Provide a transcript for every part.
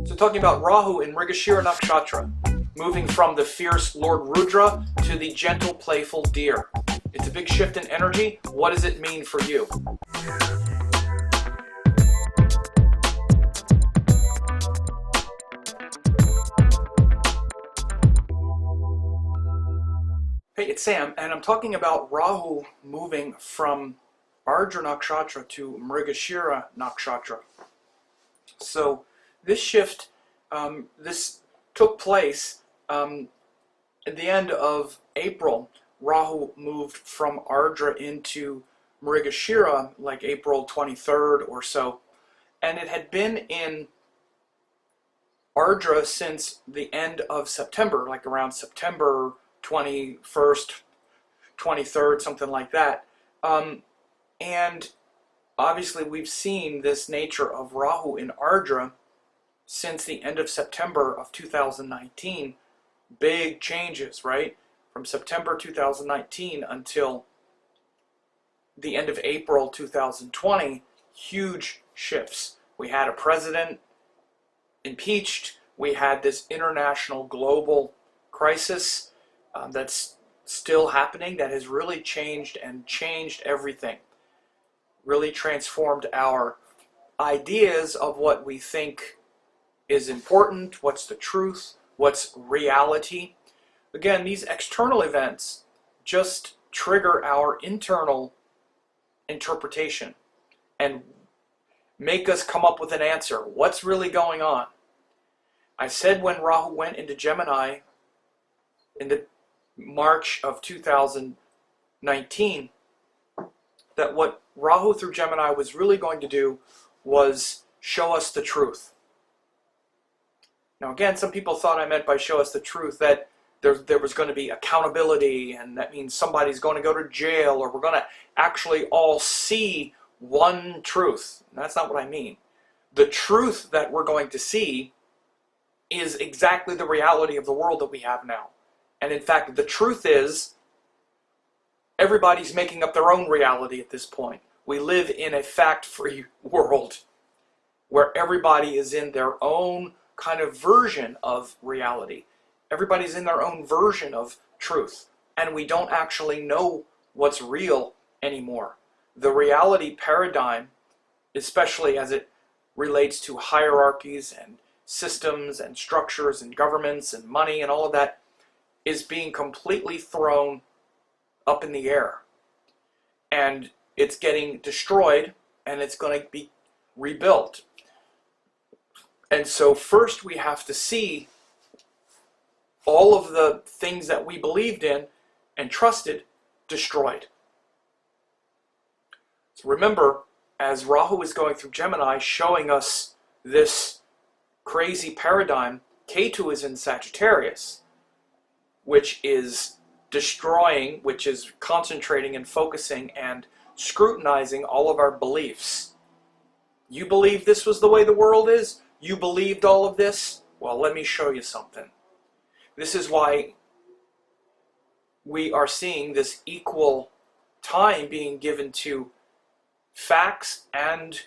So talking about Rahu in Mrigashira Nakshatra, moving from the fierce Lord Rudra to the gentle, playful deer. It's a big shift in energy. What does it mean for you? Hey, it's Sam, and I'm talking about Rahu moving from Ardra Nakshatra to Mrigashira Nakshatra. So this shift, this took place at the end of April. Rahu moved from Ardra into Mrigashira like April 23rd or so, and it had been in Ardra since the end of September, like around September 21st, 23rd, something like that. And obviously we've seen this nature of Rahu in Ardra since the end of September of 2019. Big changes, right? From September 2019 until the end of April 2020, huge shifts. We had a president impeached. We had this international global crisis that's still happening, that has really changed everything. Really transformed our ideas of what we think is important, what's the truth, what's reality. Again, these external events just trigger our internal interpretation and make us come up with an answer. What's really going on? I said when Rahu went into Gemini in the March of 2019 that what Rahu through Gemini was really going to do was show us the truth. Now again, some people thought I meant by show us the truth that there was going to be accountability, and that means somebody's going to go to jail, or we're going to actually all see one truth. That's not what I mean. The truth that we're going to see is exactly the reality of the world that we have now. And in fact, the truth is, everybody's making up their own reality at this point. We live in a fact-free world where everybody is in their own kind of version of reality. Everybody's in their own version of truth. And we don't actually know what's real anymore. The reality paradigm, especially as it relates to hierarchies and systems and structures and governments and money and all of that, is being completely thrown up in the air. And it's getting destroyed, and it's going to be rebuilt. And so first we have to see all of the things that we believed in and trusted destroyed. So remember, as Rahu is going through Gemini, showing us this crazy paradigm, Ketu is in Sagittarius, which is destroying, which is concentrating and focusing and scrutinizing all of our beliefs. You believe this was the way the world is? You believed all of this? Well, let me show you something. This is why we are seeing this equal time being given to facts and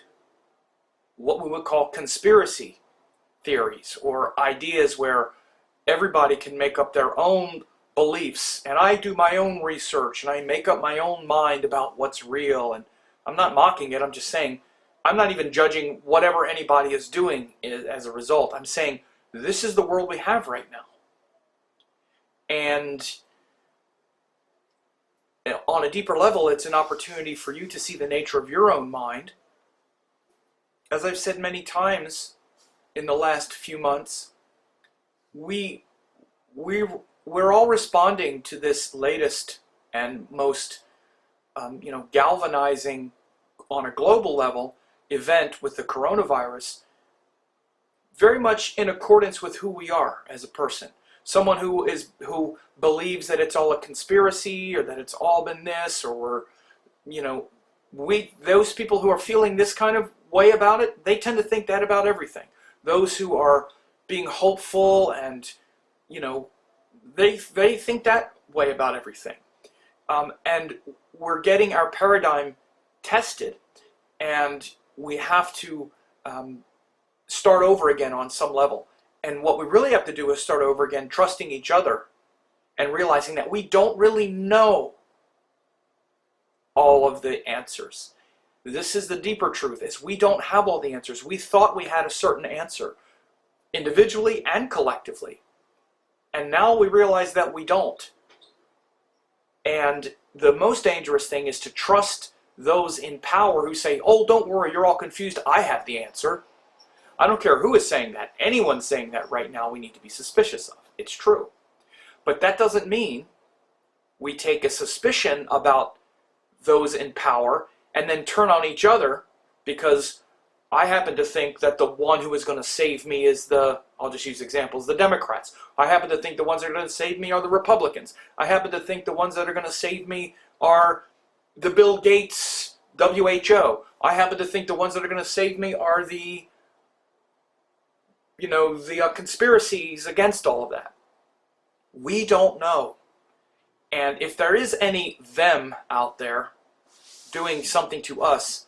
what we would call conspiracy theories, or ideas where everybody can make up their own beliefs, and I do my own research and I make up my own mind about what's real. And I'm not mocking it, I'm just saying, I'm not even judging whatever anybody is doing as a result. I'm saying this is the world we have right now. And on a deeper level, it's an opportunity for you to see the nature of your own mind. As I've said many times in the last few months, we're all responding to this latest and most galvanizing on a global level event with the coronavirus, very much in accordance with who we are as a person. Someone who believes that it's all a conspiracy, or that it's all been this, or those people who are feeling this kind of way about it, they tend to think that about everything. Those who are being hopeful and they think that way about everything. And we're getting our paradigm tested, and we have to start over again on some level. And what we really have to do is start over again, trusting each other and realizing that we don't really know all of the answers. This is the deeper truth, is we don't have all the answers. We thought we had a certain answer, individually and collectively. And now we realize that we don't. And the most dangerous thing is to trust those in power who say, oh, don't worry, you're all confused, I have the answer. I don't care who is saying that. Anyone saying that right now we need to be suspicious of. It's true. But that doesn't mean we take a suspicion about those in power and then turn on each other because I happen to think that the one who is going to save me is I'll just use examples, the Democrats. I happen to think the ones that are going to save me are the Republicans. I happen to think the ones that are going to save me are the Bill Gates WHO. I happen to think the ones that are going to save me are the conspiracies against all of that. We don't know. And if there is any them out there doing something to us,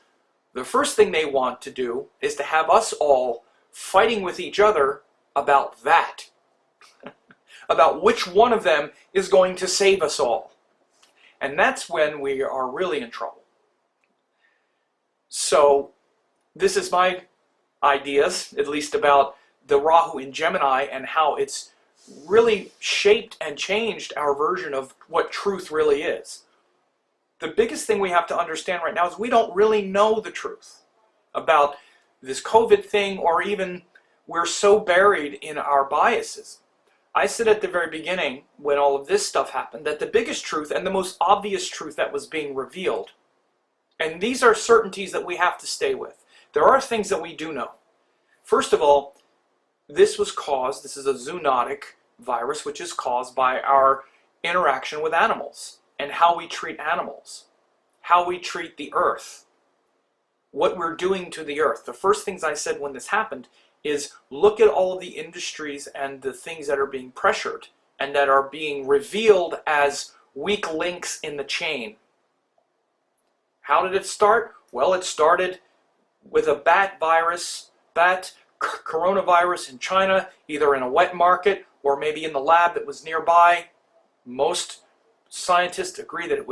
the first thing they want to do is to have us all fighting with each other about that. About which one of them is going to save us all. And that's when we are really in trouble. So, this is my ideas, at least about the Rahu in Gemini and how it's really shaped and changed our version of what truth really is. The biggest thing we have to understand right now is we don't really know the truth about this COVID thing, or even we're so buried in our biases. I said at the very beginning, when all of this stuff happened, that the biggest truth and the most obvious truth that was being revealed, and these are certainties that we have to stay with. There are things that we do know. First of all, this is a zoonotic virus, which is caused by our interaction with animals and how we treat animals, how we treat the earth, what we're doing to the earth. The first things I said when this happened is look at all of the industries and the things that are being pressured and that are being revealed as weak links in the chain. How did it start? Well, it started with a bat coronavirus in China, either in a wet market or maybe in the lab that was nearby. Most scientists agree that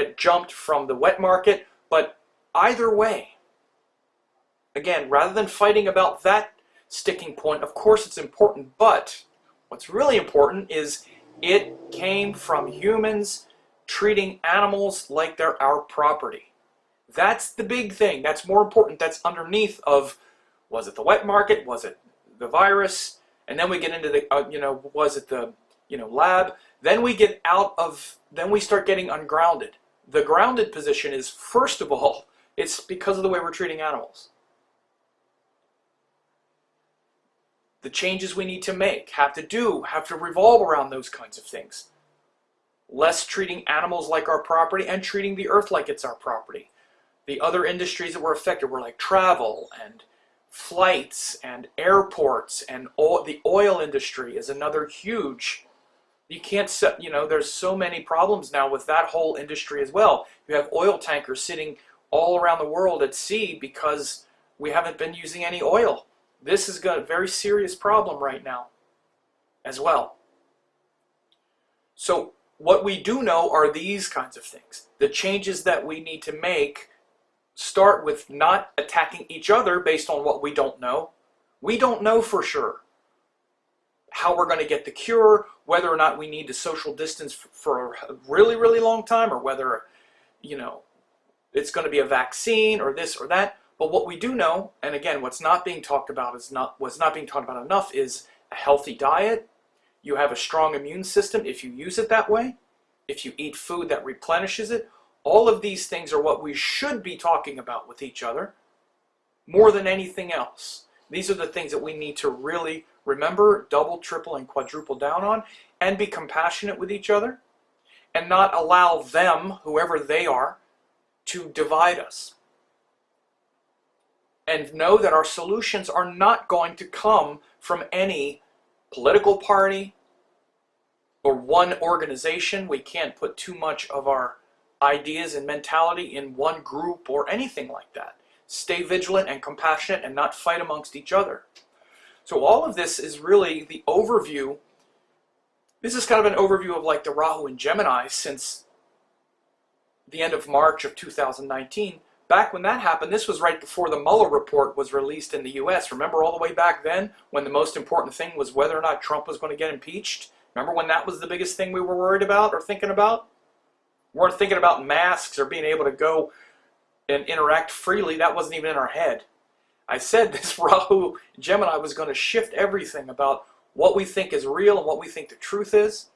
it jumped from the wet market, but either way, again, rather than fighting about that sticking point, of course it's important, but what's really important is it came from humans treating animals like they're our property. That's the big thing. That's more important. That's underneath of, was it the wet market? Was it the virus? And then we get into the, was it the, lab? Then we then we start getting ungrounded. The grounded position is, first of all, it's because of the way we're treating animals. The changes we need to make have to revolve around those kinds of things. Less treating animals like our property and treating the earth like it's our property. The other industries that were affected were like travel and flights and airports, and the oil industry is another huge. You can't set, there's so many problems now with that whole industry as well. You have oil tankers sitting all around the world at sea because we haven't been using any oil. This has got a very serious problem right now as well. So what we do know are these kinds of things. The changes that we need to make start with not attacking each other based on what we don't know. We don't know for sure how we're going to get the cure, whether or not we need to social distance for a really, really long time, or whether, it's going to be a vaccine or this or that. But what we do know, and again, what's not being talked about enough, is a healthy diet. You have a strong immune system if you use it that way. If you eat food that replenishes it. All of these things are what we should be talking about with each other more than anything else. These are the things that we need to really remember, double, triple, and quadruple down on, and be compassionate with each other, and not allow them, whoever they are, to divide us. And know that our solutions are not going to come from any political party or one organization. We can't put too much of our ideas and mentality in one group or anything like that. stay vigilant and compassionate and not fight amongst each other. So all of this is really the overview. This is kind of an overview of like the Rahu in Gemini since the end of March of 2019. Back when that happened, this was right before the Mueller report was released in the US. Remember all the way back then when the most important thing was whether or not Trump was going to get impeached? Remember when that was the biggest thing we were worried about or thinking about? We weren't thinking about masks or being able to go and interact freely. That wasn't even in our head. I said this Rahu Gemini was going to shift everything about what we think is real and what we think the truth is.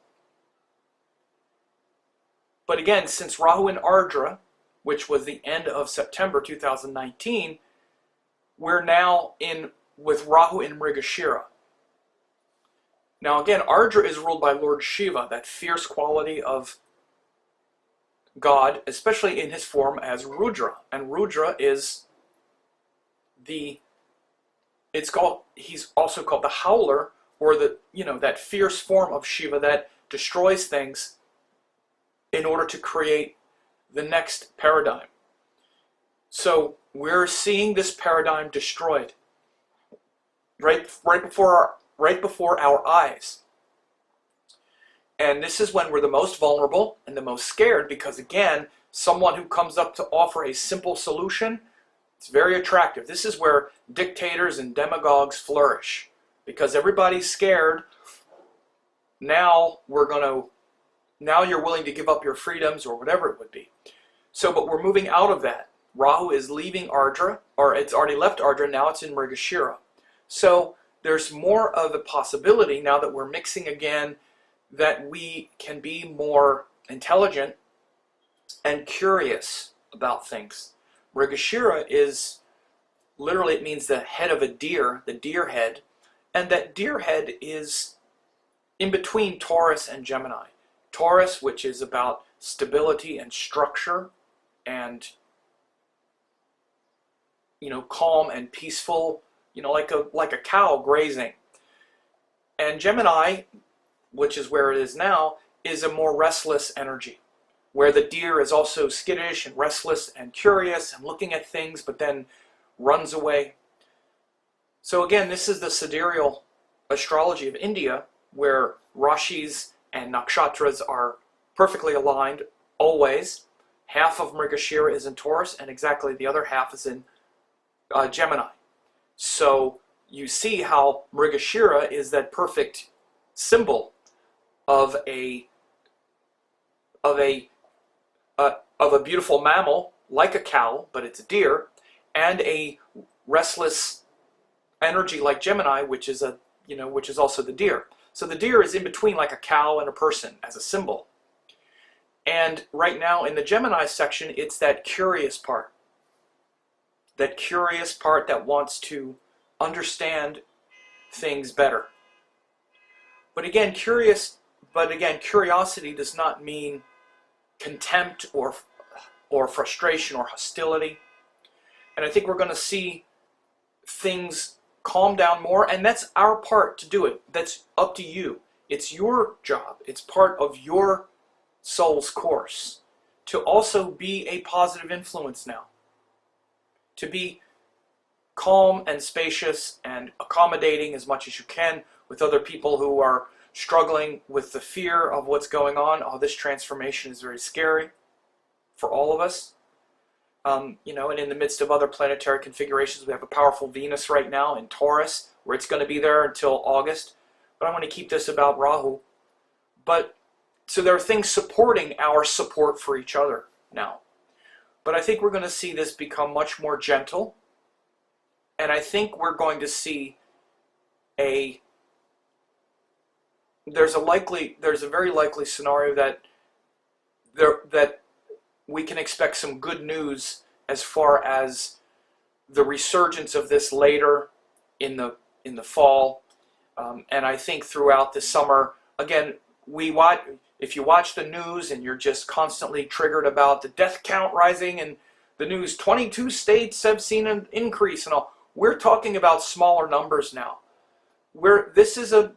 But again, since Rahu in Ardra, which was the end of September 2019, we're now in with Rahu in Mrigashira. Now again, Ardra is ruled by Lord Shiva, that fierce quality of God, especially in his form as Rudra. And Rudra is he's also called the howler, or that fierce form of Shiva that destroys things in order to create the next paradigm. So we're seeing this paradigm destroyed right before our eyes. And this is when we're the most vulnerable and the most scared, because again, someone who comes up to offer a simple solution, it's very attractive. This is where dictators and demagogues flourish, because everybody's scared. Now you're willing to give up your freedoms or whatever it would be. So, but we're moving out of that. Rahu is leaving Ardra, or it's already left Ardra, now it's in Mrigashira. So there's more of a possibility now that we're mixing again that we can be more intelligent and curious about things. Mrigashira is, literally it means the head of a deer, the deer head, and that deer head is in between Taurus and Gemini. Taurus, which is about stability and structure and, calm and peaceful, like a cow grazing. And Gemini, which is where it is now, is a more restless energy, where the deer is also skittish and restless and curious and looking at things, but then runs away. So again, this is the Sidereal astrology of India, where Rashis and Nakshatras are perfectly aligned always. Half of Mrigashira is in Taurus, and exactly the other half is in Gemini. So you see how Mrigashira is that perfect symbol of a beautiful mammal, like a cow, but it's a deer, and a restless energy like Gemini, which is also the deer. So the deer is in between, like a cow and a person, as a symbol. And right now in the Gemini section, it's that curious part. That curious part that wants to understand things better. But again, curiosity does not mean contempt or frustration or hostility. And I think we're going to see things calm down more, and that's our part to do it. That's up to you. It's your job. It's part of your soul's course to also be a positive influence now. To be calm and spacious and accommodating as much as you can with other people who are struggling with the fear of what's going on. Oh, this transformation is very scary for all of us. And in the midst of other planetary configurations, we have a powerful Venus right now in Taurus, where it's going to be there until August. But I want to keep this about Rahu. So there are things supporting our support for each other now. But I think we're going to see this become much more gentle. And I think we're going to see there's a very likely scenario that we can expect some good news as far as the resurgence of this later in the fall, and I think throughout the summer. Again, if you watch the news and you're just constantly triggered about the death count rising and the news, 22 states have seen an increase and all. We're talking about smaller numbers now. This is a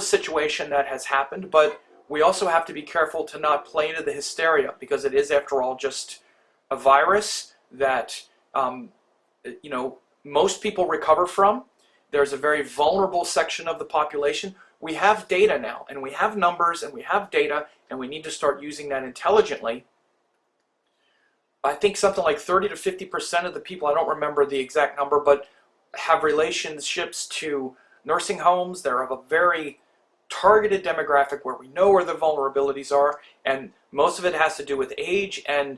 situation that has happened, but we also have to be careful to not play into the hysteria, because it is, after all, just a virus that most people recover from. There's a very vulnerable section of the population. We have data now, and we have numbers, and we have data, and we need to start using that intelligently. I think something like 30 to 50% of the people, I don't remember the exact number, but have relationships to nursing homes. They're of a very targeted demographic where we know where the vulnerabilities are, and most of it has to do with age and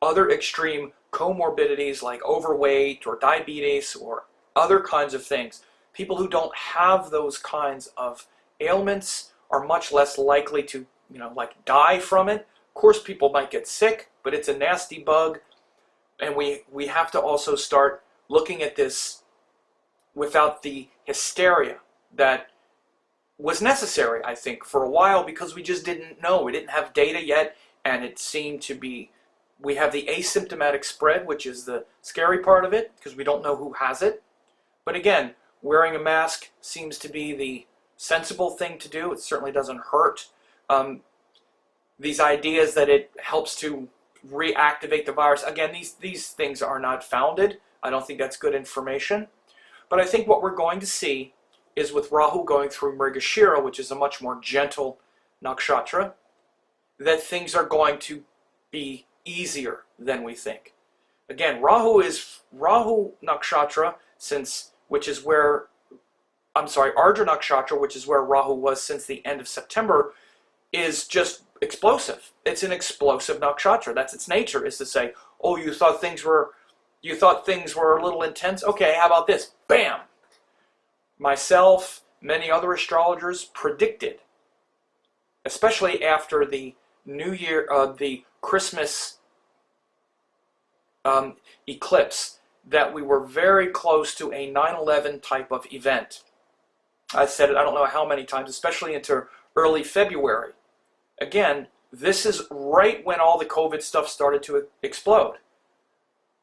other extreme comorbidities like overweight or diabetes or other kinds of things. People who don't have those kinds of ailments are much less likely to, die from it. Of course, people might get sick, but it's a nasty bug, and we have to also start looking at this without the hysteria that was necessary, I think, for a while, because we just didn't know. We didn't have data yet, and it seemed to be, we have the asymptomatic spread, which is the scary part of it, because we don't know who has it. But again, wearing a mask seems to be the sensible thing to do. It certainly doesn't hurt. These ideas that it helps to reactivate the virus, again, these things are not founded. I don't think that's good information. But I think what we're going to see is with Rahu going through Mrigashira, which is a much more gentle nakshatra, that things are going to be easier than we think. Again, Rahu nakshatra, Ardra nakshatra, which is where Rahu was since the end of September, is just explosive. It's an explosive nakshatra. That's its nature, is to say, oh, you thought things were a little intense? Okay, how about this? Bam! Myself, many other astrologers predicted, especially after the New Year, the Christmas eclipse, that we were very close to a 9/11 type of event. I said it I don't know how many times, especially into early February. Again, this is right when all the COVID stuff started to explode.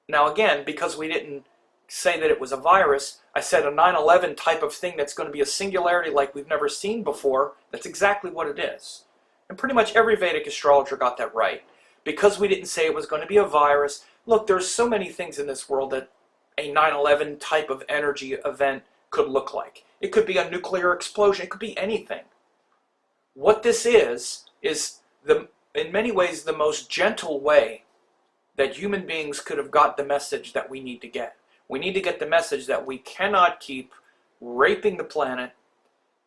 Now again, because we didn't say that it was a virus, I said a 9/11 type of thing that's going to be a singularity like we've never seen before. That's exactly what it is. And pretty much every Vedic astrologer got that right. Because we didn't say it was going to be a virus. Look, there's so many things in this world that a 9/11 type of energy event could look like. It could be a nuclear explosion. It could be anything. What this is in many ways the most gentle way that human beings could have got the message that we need to get. We need to get the message that we cannot keep raping the planet,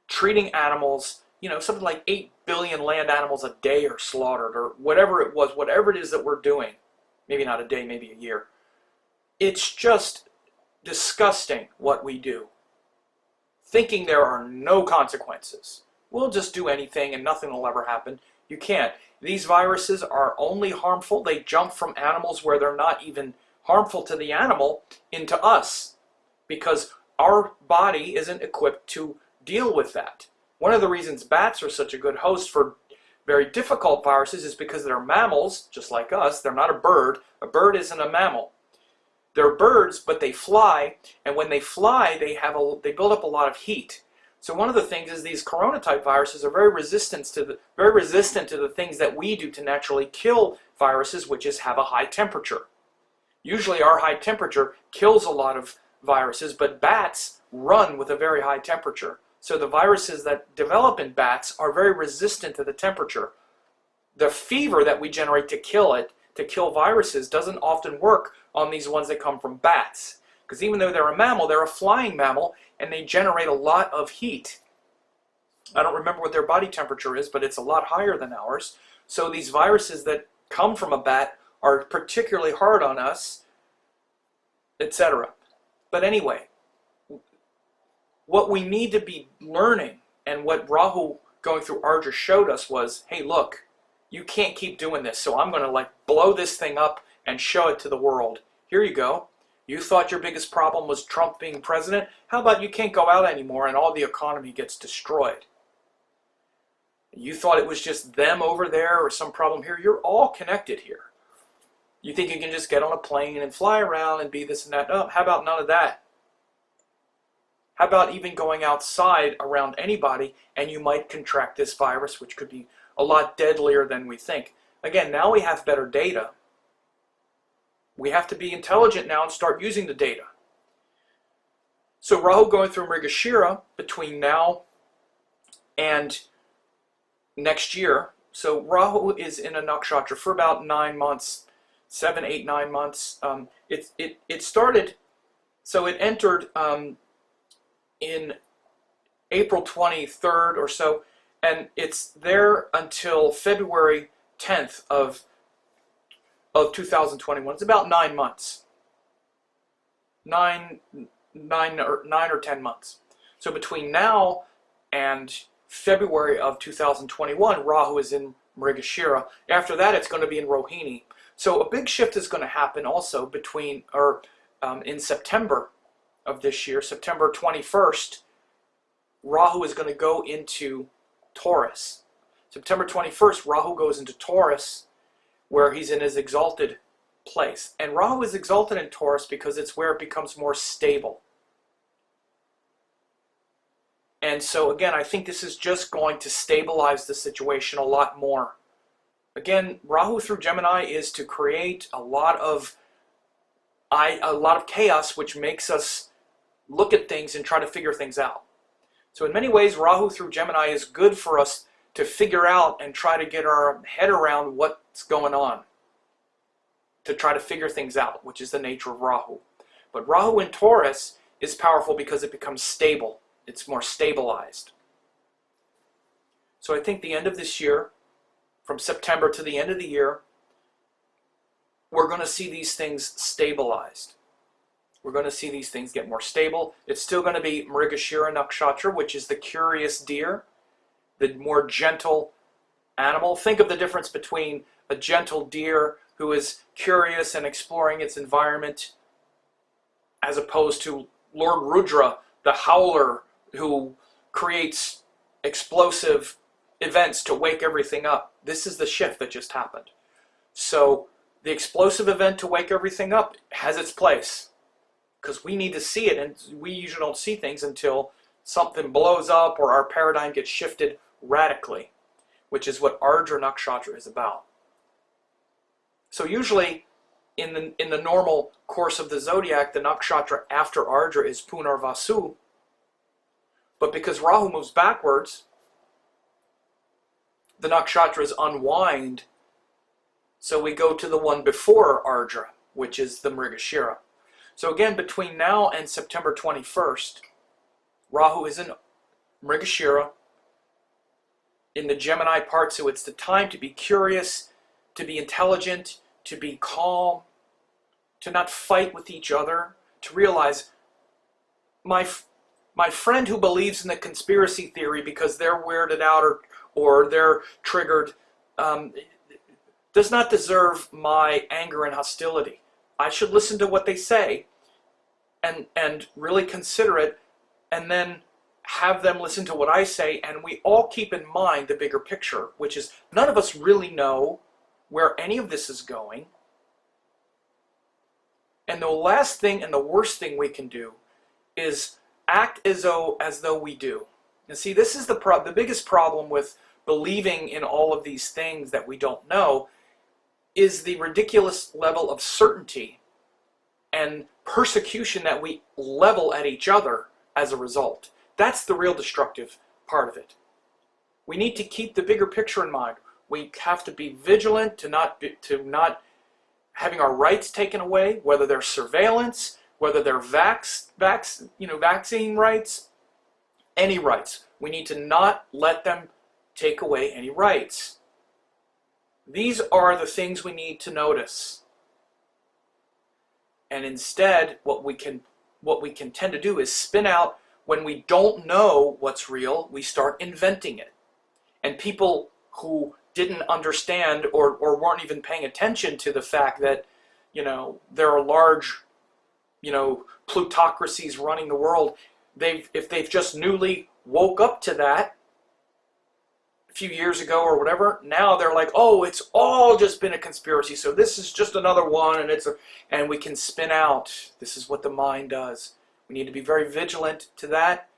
treating animals, something like 8 billion land animals a day are slaughtered, or whatever it was, whatever it is that we're doing. Maybe not a day, maybe a year. It's just disgusting what we do. Thinking there are no consequences. We'll just do anything and nothing will ever happen. You can't. These viruses are only harmful. They jump from animals where they're not even harmful to the animal into us, because our body isn't equipped to deal with that. One of the reasons bats are such a good host for very difficult viruses is because they're mammals, just like us. They're not a bird. A bird isn't a mammal. They're birds, but they fly, and when they fly, they build up a lot of heat. So one of the things is these corona-type viruses are very resistant to the things that we do to naturally kill viruses, which is have a high temperature. Usually our high temperature kills a lot of viruses, but bats run with a very high temperature. So the viruses that develop in bats are very resistant to the temperature. The fever that we generate to kill viruses, doesn't often work on these ones that come from bats. Because even though they're a mammal, they're a flying mammal, and they generate a lot of heat. I don't remember what their body temperature is, but it's a lot higher than ours. So these viruses that come from a bat are particularly hard on us, etc. But anyway, what we need to be learning, and what Rahu going through Ardra showed us was, hey, look, you can't keep doing this, so I'm going to blow this thing up and show it to the world. Here you go. You thought your biggest problem was Trump being president? How about you can't go out anymore and all the economy gets destroyed? You thought it was just them over there or some problem here? You're all connected here. You think you can just get on a plane and fly around and be this and that? No, how about none of that? How about even going outside around anybody and you might contract this virus, which could be a lot deadlier than we think? Again, now we have better data. we have to be intelligent now and start using the data. So Rahu going through Mrigashira between now and next year. So Rahu is in a nakshatra for about 9 months, 7, 8, 9 months. It started, so it entered in April 23rd or so, and it's there until February 10th of 2021. It's about 9 months. 9 or 10 months. So between now and February of 2021, Rahu is in Mrigashira. After that, it's going to be in Rohini. So a big shift is going to happen also in September of this year, September 21st. Rahu is going to go into Taurus. September 21st, Rahu goes into Taurus, where he's in his exalted place. And Rahu is exalted in Taurus because it's where it becomes more stable. And so again, I think this is just going to stabilize the situation a lot more. Again, Rahu through Gemini is to create a lot of chaos, which makes us look at things and try to figure things out. So in many ways, Rahu through Gemini is good for us to figure out and try to get our head around what's going on, to try to figure things out, which is the nature of Rahu. But Rahu in Taurus is powerful because it becomes stable. It's more stabilized. So I think the end of this year, from September to the end of the year, we're going to see these things stabilized. We're going to see these things get more stable. It's still going to be Mrigashira Nakshatra, which is the curious deer, the more gentle animal. Think of the difference between a gentle deer who is curious and exploring its environment, as opposed to Lord Rudra, the howler, who creates explosive events to wake everything up. This is the shift that just happened. So the explosive event to wake everything up has its place, because we need to see it, and we usually don't see things until something blows up or our paradigm gets shifted radically, which is what Ardra Nakshatra is about. So usually in the normal course of the zodiac, the nakshatra after Ardra is Punarvasu. But because Rahu moves backwards, the nakshatras unwind, so we go to the one before Ardra, which is the Mrigashira. So again, between now and September 21st, Rahu is in Mrigashira, in the Gemini part, so it's the time to be curious, to be intelligent, to be calm, to not fight with each other, to realize my friend who believes in the conspiracy theory because they're weirded out or they're triggered does not deserve my anger and hostility. I should listen to what they say and really consider it, and then have them listen to what I say, and we all keep in mind the bigger picture, which is none of us really know where any of this is going. And the last thing and the worst thing we can do is act as though we do. And see, this is the biggest problem with believing in all of these things that we don't know, is the ridiculous level of certainty and persecution that we level at each other as a result. That's the real destructive part of it. We need to keep the bigger picture in mind. We have to be vigilant to not having our rights taken away, whether they're surveillance, whether they're vaccine rights, any rights. We need to not let them take away any rights. These are the things we need to notice. And instead, what we can tend to do is spin out. When we don't know what's real, we start inventing it. And people who didn't understand or weren't even paying attention to the fact that, there are large, plutocracies running the world, if they've just newly woke up to that a few years ago or whatever, now they're like, oh, it's all just been a conspiracy, so this is just another one, and we can spin out. This is what the mind does. We need to be very vigilant to that.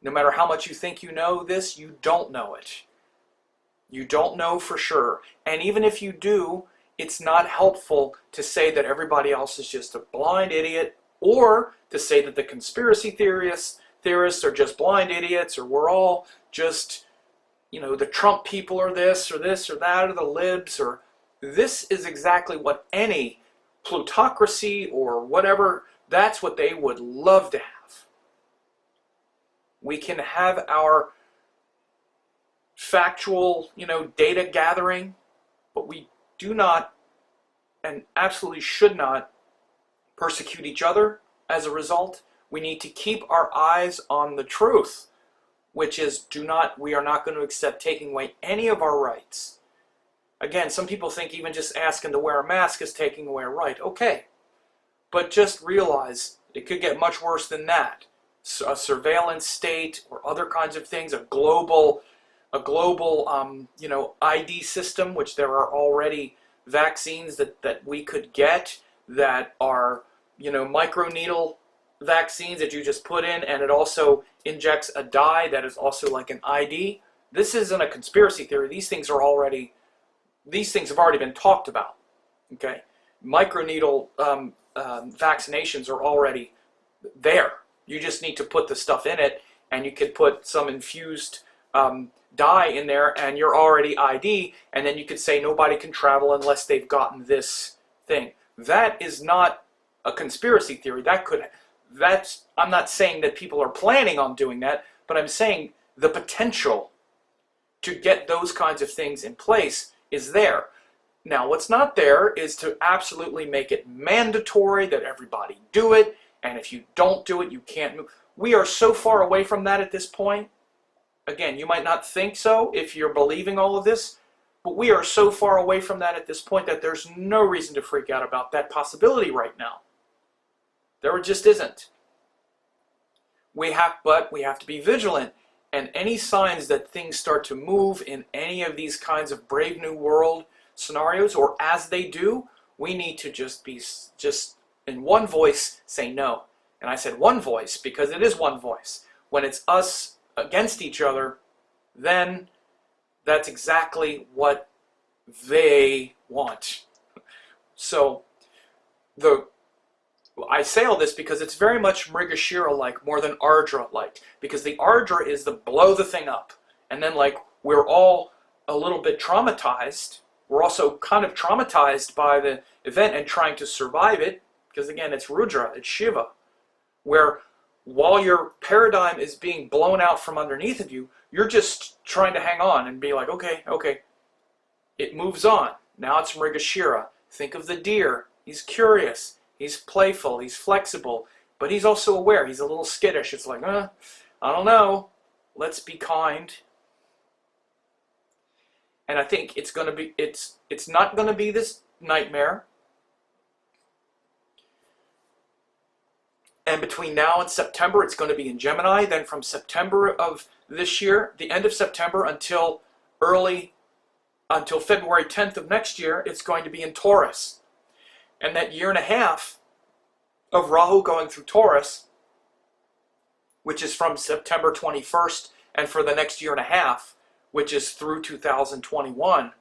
No matter how much you think you know this, you don't know it. You don't know for sure. And even if you do, it's not helpful to say that everybody else is just a blind idiot, or to say that the conspiracy theorists are just blind idiots, or we're all just, the Trump people are this or that, or the libs, or this is exactly what any plutocracy or whatever, that's what they would love to have. We can have our factual, data gathering, but we do not and absolutely should not persecute each other as a result. We need to keep our eyes on the truth, which is we are not going to accept taking away any of our rights. Again, some people think even just asking to wear a mask is taking away a right. Okay, but just realize it could get much worse than that. So a surveillance state or other kinds of things, a global ID system, which there are already vaccines that we could get that are, microneedle vaccines that you just put in, and it also injects a dye that is also like an ID. This isn't a conspiracy theory. These things have already been talked about. Okay, microneedle vaccinations are already there. You just need to put the stuff in it, and you could put some infused dye in there, and you're already ID, and then you could say nobody can travel unless they've gotten this thing. That is not a conspiracy theory. I'm not saying that people are planning on doing that, but I'm saying the potential to get those kinds of things in place is there. Now, what's not there is to absolutely make it mandatory that everybody do it, and if you don't do it, you can't move. We are so far away from that at this point. Again, you might not think so if you're believing all of this, but we are so far away from that at this point that there's no reason to freak out about that possibility right now. There just isn't. But we have to be vigilant, and any signs that things start to move in any of these kinds of Brave New World scenarios, or as they do, we need to just in one voice say no. And I said one voice because it is one voice. When it's us against each other, then that's exactly what they want. So I say all this because it's very much Mrigashira-like more than Ardra-like, because the Ardra is the blow the thing up, and then we're all a little bit traumatized. We're also kind of traumatized by the event and trying to survive it, because again, it's Rudra, it's Shiva, where while your paradigm is being blown out from underneath of you, you're just trying to hang on and be like, okay. It moves on. Now it's Mrigashira. Think of the deer. He's curious. He's playful. He's flexible. But he's also aware. He's a little skittish. It's like, I don't know. Let's be kind. And I think it's not going to be this nightmare. And between now and September, it's going to be in Gemini. Then from September of this year, the end of September until February 10th of next year, it's going to be in Taurus. And that year and a half of Rahu going through Taurus, which is from September 21st and for the next year and a half, which is through 2021,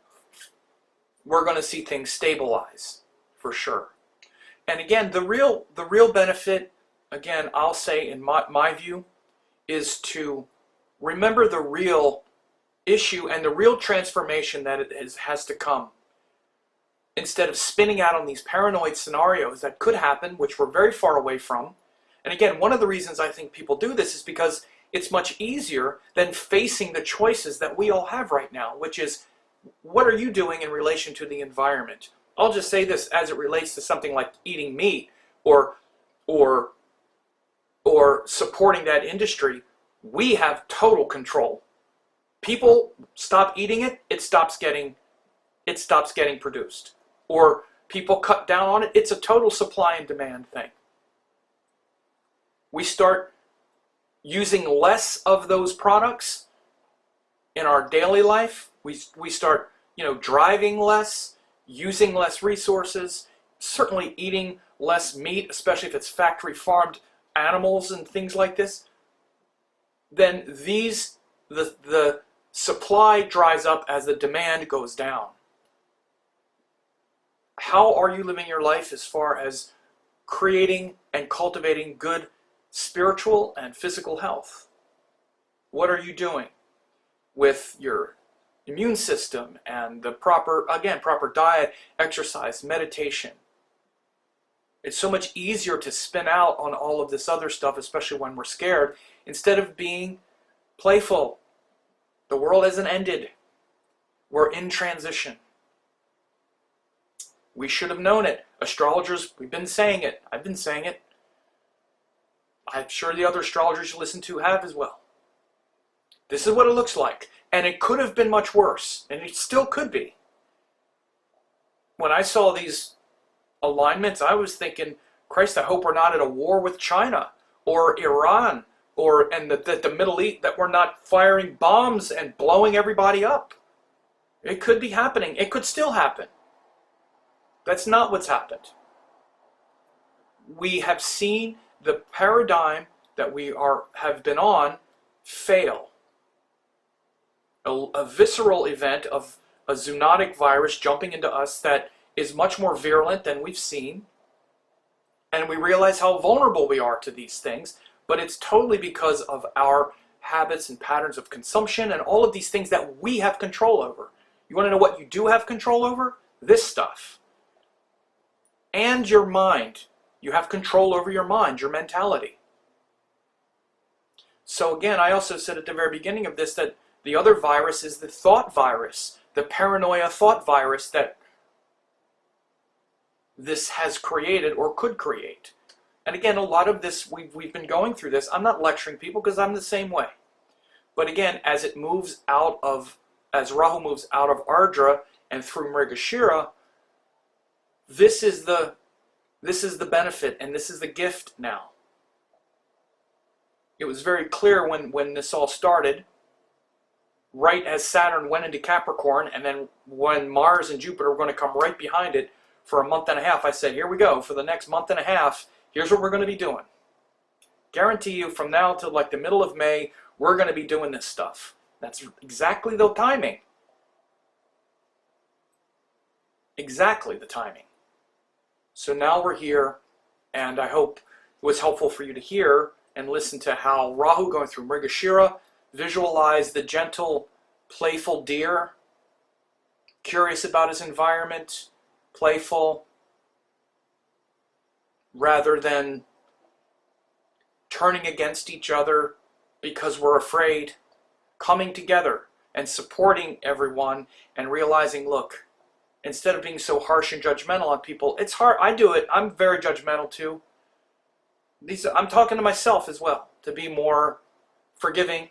we're going to see things stabilize for sure. And again, the real benefit, again, I'll say in my view, is to remember the real issue and the real transformation that has to come. Instead of spinning out on these paranoid scenarios that could happen, which we're very far away from. And again, one of the reasons I think people do this is because it's much easier than facing the choices that we all have right now, which is, what are you doing in relation to the environment? I'll just say this as it relates to something like eating meat or supporting that industry. We have total control. People stop eating it, it stops getting produced. Or people cut down on it, it's a total supply and demand thing. We start using less of those products in our daily life. We start, driving less, using less resources, certainly eating less meat, especially if it's factory farmed animals and things like this. Then the supply dries up as the demand goes down. how are you living your life as far as creating and cultivating good spiritual and physical health? What are you doing with your immune system and the proper diet, exercise, meditation? It's so much easier to spin out on all of this other stuff, especially when we're scared, instead of being playful. The world hasn't ended. We're in transition. We should have known it. Astrologers, we've been saying it. I've been saying it. I'm sure the other astrologers you listen to have as well. This is what it looks like. And it could have been much worse. And it still could be. When I saw these alignments, I was thinking, Christ, I hope we're not at a war with China or Iran and the Middle East, that we're not firing bombs and blowing everybody up. It could be happening. It could still happen. That's not what's happened. We have seen the paradigm that we have been on fail. A visceral event of a zoonotic virus jumping into us that is much more virulent than we've seen. And we realize how vulnerable we are to these things, but it's totally because of our habits and patterns of consumption and all of these things that we have control over. You want to know what you do have control over? This stuff. And your mind. You have control over your mind, your mentality. So again, I also said at the very beginning of this that the other virus is the thought virus, the paranoia thought virus that this has created or could create. And again, a lot of this, we've been going through this. I'm not lecturing people because I'm the same way. But again, as Rahu moves out of Ardra and through Mrigashira, this is the benefit and this is the gift now. It was very clear when this all started, right as Saturn went into Capricorn, and then when Mars and Jupiter were going to come right behind it for a month and a half, I said, here we go, for the next month and a half, here's what we're going to be doing. Guarantee you from now till like the middle of May, we're going to be doing this stuff. That's exactly the timing. Exactly the timing. So now we're here, and I hope it was helpful for you to hear and listen to how Rahu going through Mrigashira, visualize the gentle, playful deer, curious about his environment, playful, rather than turning against each other because we're afraid, coming together and supporting everyone and realizing, look, instead of being so harsh and judgmental on people, it's hard. I do it. I'm very judgmental too. I'm talking to myself as well, to be more forgiving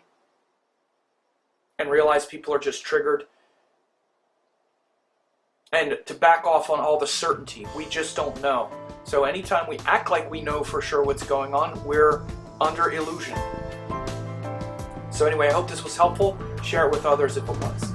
and realize people are just triggered. And to back off on all the certainty. We just don't know. So anytime we act like we know for sure what's going on, we're under illusion. So anyway, I hope this was helpful. Share it with others if it was.